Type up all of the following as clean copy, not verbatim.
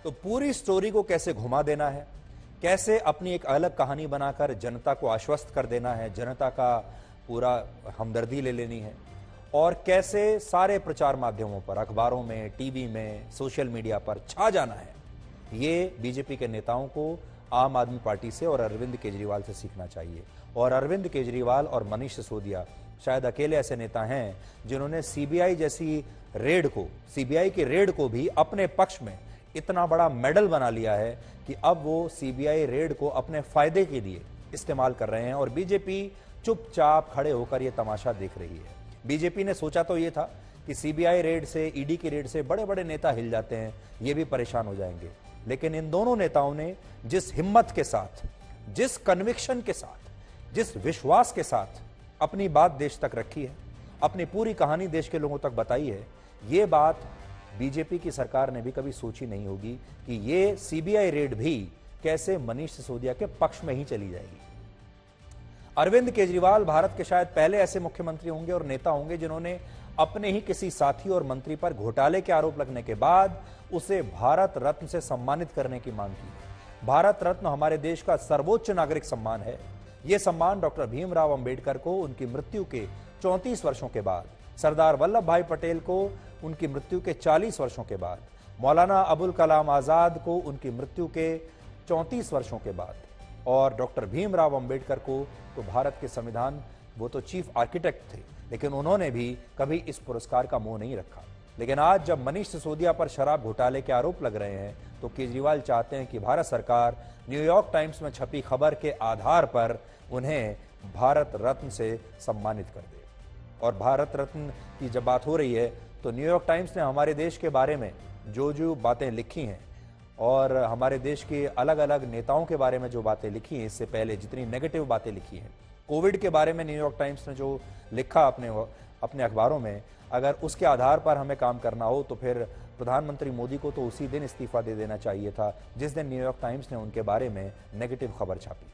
तो पूरी स्टोरी को कैसे घुमा देना है, कैसे अपनी एक अलग कहानी बनाकर जनता को आश्वस्त कर देना है, जनता का पूरा हमदर्दी ले लेनी है, और कैसे सारे प्रचार माध्यमों पर, अखबारों में, टीवी में, सोशल मीडिया पर छा जाना है, ये बीजेपी के नेताओं को आम आदमी पार्टी से और अरविंद केजरीवाल से सीखना चाहिए। और अरविंद केजरीवाल और मनीष सिसोदिया शायद अकेले ऐसे नेता हैं जिन्होंने सीबीआई जैसी रेड को, सीबीआई की रेड को भी अपने पक्ष में इतना बड़ा मेडल बना लिया है कि अब वो सीबीआई रेड को अपने फायदे के लिए इस्तेमाल कर रहे हैं और बीजेपी चुपचाप खड़े होकर ये तमाशा देख रही है। बीजेपी ने सोचा तो ये था कि सीबीआई रेड से, ईडी की रेड से बड़े बड़े नेता हिल जाते हैं, ये भी परेशान हो जाएंगे, लेकिन इन दोनों नेताओं ने जिस हिम्मत के साथ, जिस कन्विक्शन के साथ, जिस विश्वास के साथ अपनी बात देश तक रखी है, अपनी पूरी कहानी देश के लोगों तक बताई है, ये बात बीजेपी की सरकार ने भी कभी सोची नहीं होगी कि ये सीबीआई रेड भी कैसे मनीष सिसोदिया के पक्ष में ही चली जाएगी। अरविंद केजरीवाल भारत के शायद पहले ऐसे मुख्यमंत्री होंगे और नेता होंगे जिन्होंने अपने ही किसी साथी और मंत्री पर घोटाले के आरोप लगने के बाद उसे भारत रत्न से सम्मानित करने की मांग की। भारत रत्न हमारे देश का सर्वोच्च नागरिक सम्मान है। यह सम्मान डॉक्टर भीमराव अंबेडकर को उनकी मृत्यु के 34 वर्षों के बाद, सरदार वल्लभ भाई पटेल को उनकी मृत्यु के 40 वर्षों के बाद, मौलाना अबुल कलाम आजाद को उनकी मृत्यु के 34 वर्षों के बाद, और डॉक्टर भीमराव अंबेडकर को तो भारत के संविधान, वो तो चीफ आर्किटेक्ट थे, लेकिन उन्होंने भी कभी इस पुरस्कार का मोह नहीं रखा। लेकिन आज जब मनीष सिसोदिया पर शराब घोटाले के आरोप लग रहे हैं तो केजरीवाल चाहते हैं कि भारत सरकार न्यूयॉर्क टाइम्स में छपी खबर के आधार पर उन्हें भारत रत्न से सम्मानित कर दे। और भारत रत्न की जब बात हो रही है तो न्यूयॉर्क टाइम्स ने हमारे देश के बारे में जो जो बातें लिखी हैं और हमारे देश के अलग अलग नेताओं के बारे में जो बातें लिखी हैं, इससे पहले जितनी नेगेटिव बातें लिखी हैं, कोविड के बारे में न्यूयॉर्क टाइम्स ने जो लिखा अपने अखबारों में, अगर उसके आधार पर हमें काम करना हो तो फिर प्रधानमंत्री मोदी को तो उसी दिन इस्तीफा दे देना चाहिए था जिस दिन न्यूयॉर्क टाइम्स ने उनके बारे में नेगेटिव खबर छापी।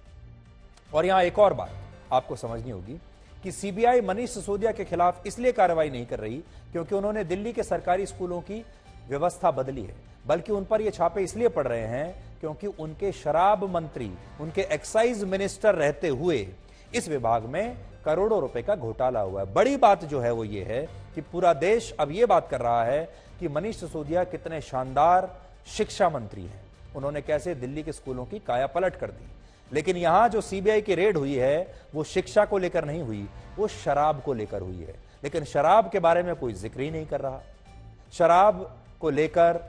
और यहां एक और बात आपको समझनी होगी कि सीबीआई मनीष सिसोदिया के खिलाफ इसलिए कार्रवाई नहीं कर रही क्योंकि उन्होंने दिल्ली के सरकारी स्कूलों की व्यवस्था बदली है, बल्कि उन पर ये छापे इसलिए पड़ रहे हैं क्योंकि उनके शराब मंत्री, उनके एक्साइज मिनिस्टर रहते हुए इस विभाग में करोड़ों रुपए का घोटाला हुआ है। बड़ी बात जो है वो ये है कि पूरा देश अब ये बात कर रहा है कि मनीष सिसोदिया कितने शानदार शिक्षा मंत्री हैं, उन्होंने कैसे दिल्ली के स्कूलों की काया पलट कर दी। लेकिन यहां जो सीबीआई की रेड हुई है वो शिक्षा को लेकर नहीं हुई, वो शराब को लेकर हुई है। लेकिन शराब के बारे में कोई जिक्र ही नहीं कर रहा। शराब को लेकर,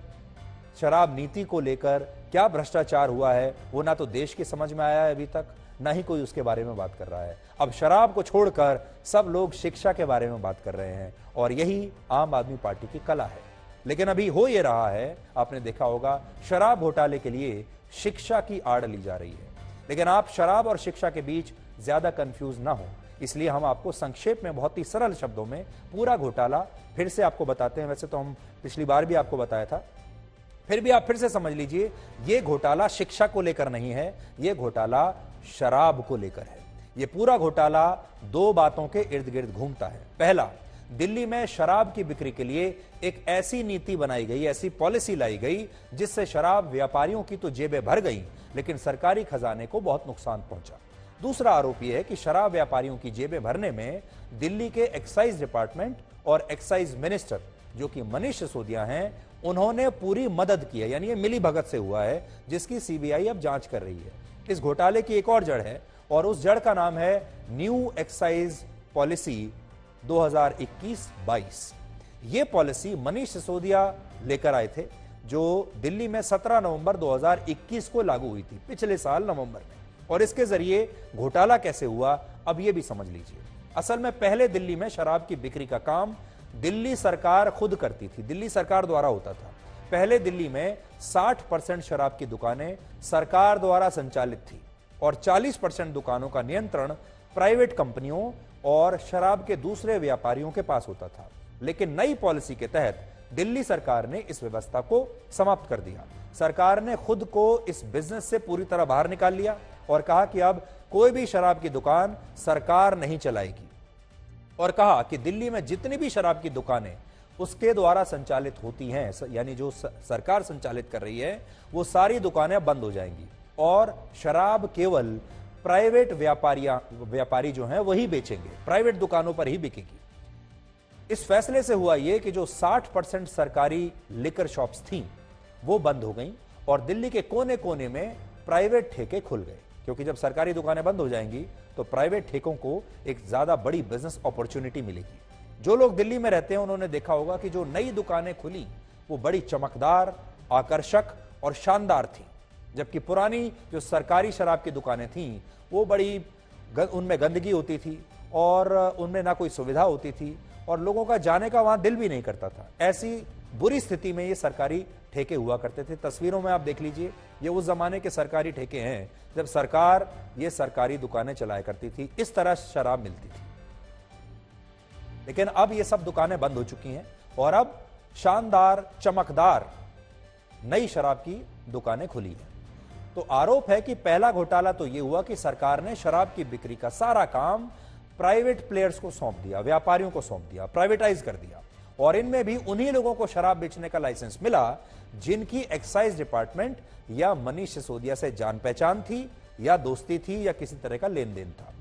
शराब नीति को लेकर क्या भ्रष्टाचार हुआ है वो ना तो देश की समझ में आया है अभी तक, ना ही कोई उसके बारे में बात कर रहा है। अब शराब को छोड़कर सब लोग शिक्षा के बारे में बात कर रहे हैं और यही आम आदमी पार्टी की कला है। लेकिन अभी हो ये रहा है, आपने देखा होगा, शराब घोटाले के लिए शिक्षा की आड़ ली जा रही है। लेकिन आप शराब और शिक्षा के बीच ज्यादा कंफ्यूज ना हो, इसलिए हम आपको संक्षेप में बहुत ही सरल शब्दों में पूरा घोटाला फिर से आपको बताते हैं। वैसे तो हम पिछली बार भी आपको बताया था, फिर भी आप फिर से समझ लीजिए, यह घोटाला शिक्षा को लेकर नहीं है, यह घोटाला शराब को लेकर है। यह पूरा घोटाला दो बातों के इर्द गिर्द घूमता है। पहला, दिल्ली में शराब की बिक्री के लिए एक ऐसी नीति बनाई गई, ऐसी पॉलिसी लाई गई जिससे शराब व्यापारियों की तो जेबें भर गई लेकिन सरकारी खजाने को बहुत नुकसान पहुंचा। दूसरा आरोप यह है कि शराब व्यापारियों की जेबें भरने में दिल्ली के एक्साइज डिपार्टमेंट और एक्साइज मिनिस्टर जो कि मनीष सिसोदिया हैं, उन्होंने पूरी मदद की है, यानी ये मिली भगत से हुआ है जिसकी सीबीआई अब जांच कर रही है। इस घोटाले की एक और जड़ है और उस जड़ का नाम है न्यू एक्साइज पॉलिसी 2021-22। ये पॉलिसी मनीष सिसोदिया लेकर आए थे जो दिल्ली में 17 नवंबर 2021 को लागू हुई थी, पिछले साल नवंबर में। और इसके जरिए घोटाला कैसे हुआ अब ये भी समझ लीजिए। असल में पहले दिल्ली में शराब की बिक्री का काम दिल्ली सरकार खुद करती थी, दिल्ली सरकार द्वारा होता था। पहले दिल्ली में 60% शराब की दुकानें सरकार द्वारा संचालित थी और 40% दुकानों का नियंत्रण प्राइवेट कंपनियों और शराब के दूसरे व्यापारियों के पास होता था। लेकिन नई पॉलिसी के तहत दिल्ली सरकार ने इस व्यवस्था को समाप्त कर दिया। सरकार ने खुद को इस बिजनेस से पूरी तरह बाहर निकाल लिया और कहा कि अब कोई भी शराब की दुकान सरकार नहीं चलाएगी, और कहा कि दिल्ली में जितनी भी शराब की दुकानें उसके द्वारा संचालित होती हैं, यानी जो सरकार संचालित कर रही है, वो सारी दुकानें बंद हो जाएंगी और शराब केवल प्राइवेट व्यापारी जो हैं वही बेचेंगे, प्राइवेट दुकानों पर ही बिकेगी। इस फैसले से हुआ यह कि जो 60% सरकारी लिकर शॉप्स थीं वो बंद हो गईं और दिल्ली के कोने कोने में प्राइवेट ठेके खुल गए, क्योंकि जब सरकारी दुकानें बंद हो जाएंगी तो प्राइवेट ठेकों को एक ज्यादा बड़ी बिजनेस अपॉर्चुनिटी मिलेगी। जो लोग दिल्ली में रहते हैं उन्होंने देखा होगा कि जो नई दुकानें खुली वो बड़ी चमकदार, आकर्षक और शानदार थी, जबकि पुरानी जो सरकारी शराब की दुकानें थीं वो बड़ी उनमें गंदगी होती थी और उनमें ना कोई सुविधा होती थी और लोगों का जाने का वहां दिल भी नहीं करता था। ऐसी बुरी स्थिति में ये सरकारी ठेके हुआ करते थे। तस्वीरों में आप देख लीजिए, ये उस जमाने के सरकारी ठेके हैं जब सरकार ये सरकारी दुकानें चलाया करती थी, इस तरह शराब मिलती थी। लेकिन अब ये सब दुकानें बंद हो चुकी हैं और अब शानदार, चमकदार नई शराब की दुकानें खुली हैं। तो आरोप है कि पहला घोटाला तो यह हुआ कि सरकार ने शराब की बिक्री का सारा काम प्राइवेट प्लेयर्स को सौंप दिया, व्यापारियों को सौंप दिया, प्राइवेटाइज कर दिया और इनमें भी उन्हीं लोगों को शराब बेचने का लाइसेंस मिला जिनकी एक्साइज डिपार्टमेंट या मनीष सिसोदिया से जान पहचान थी या दोस्ती थी या किसी तरह का लेन देन था।